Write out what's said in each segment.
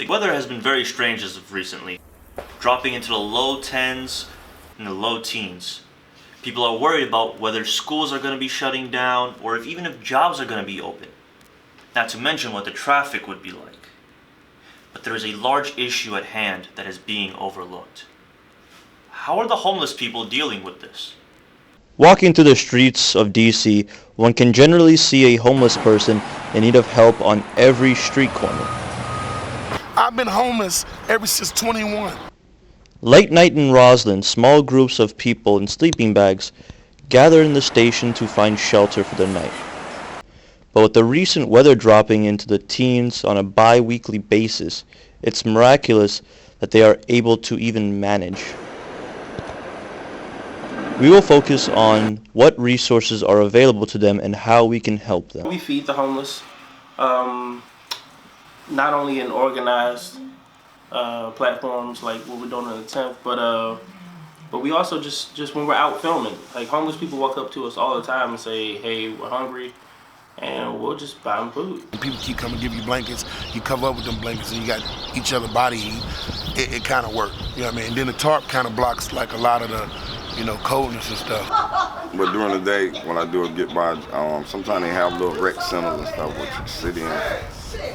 The weather has been very strange as of recently, dropping into the low 10s and the low teens. People are worried about whether schools are going to be shutting down or even if jobs are going to be open. Not to mention what the traffic would be like. But there is a large issue at hand that is being overlooked. How are the homeless people dealing with this? Walking through the streets of DC, one can generally see a homeless person in need of help on every street corner. I've been homeless ever since 21. Late night in Roslyn, small groups of people in sleeping bags gather in the station to find shelter for the night. But with the recent weather dropping into the teens on a bi-weekly basis, it's miraculous that they are able to even manage. We will focus on what resources are available to them and how we can help them. We feed the homeless, not only in organized platforms like what we're doing on the 10th, but we also just when we're out filming, like homeless people walk up to us all the time and say, "Hey, we're hungry," and we'll just buy them food. People keep coming to give you blankets, you cover up with them blankets, and you got each other body heat. It kind of works, you know what I mean? And then the tarp kind of blocks like a lot of the, coldness and stuff. But during the day, when I do a get by, sometimes they have little rec centers and stuff where you can sit in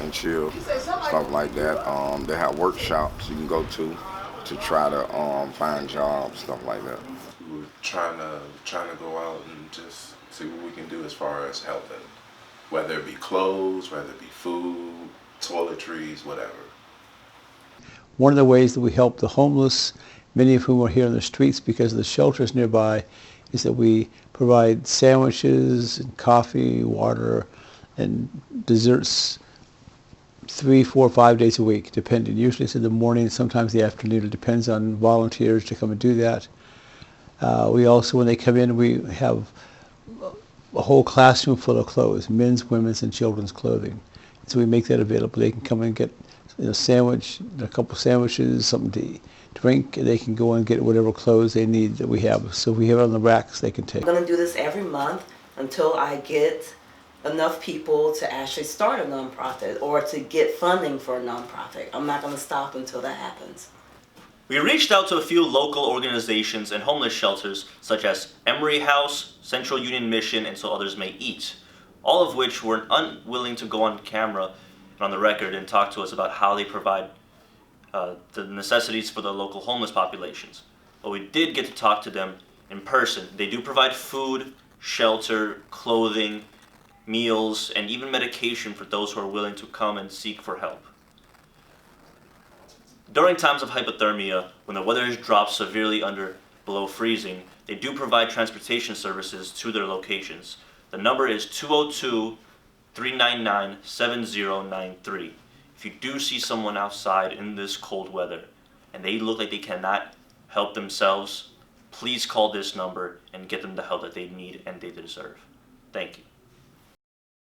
and chill, stuff like that. They have workshops you can go to try to find jobs, stuff like that. We're trying to go out and just see what we can do as far as helping, whether it be clothes, whether it be food, toiletries, whatever. One of the ways that we help the homeless, many of whom are here on the streets because of the shelters nearby, is that we provide sandwiches and coffee, water, and desserts 3, 4, 5 days a week, depending. Usually it's in the morning, sometimes the afternoon. It depends on volunteers to come and do that. We also, when they come in, we have a whole classroom full of clothes, men's, women's, and children's clothing. So we make that available. They can come and get a sandwich, a couple sandwiches, something to drink, and they can go and get whatever clothes they need that we have. So we have it on the racks they can take. I'm going to do this every month until I get enough people to actually start a nonprofit or to get funding for a nonprofit. I'm not going to stop until that happens. We reached out to a few local organizations and homeless shelters such as Emory House, Central Union Mission, and So Others May Eat, all of which were unwilling to go on camera and on the record and talk to us about how they provide the necessities for the local homeless populations. But we did get to talk to them in person. They do provide food, shelter, clothing, meals, and even medication for those who are willing to come and seek for help. During times of hypothermia, when the weather has dropped severely below freezing, they do provide transportation services to their locations. The number is 202-399-7093. If you do see someone outside in this cold weather and they look like they cannot help themselves, please call this number and get them the help that they need and they deserve. Thank you.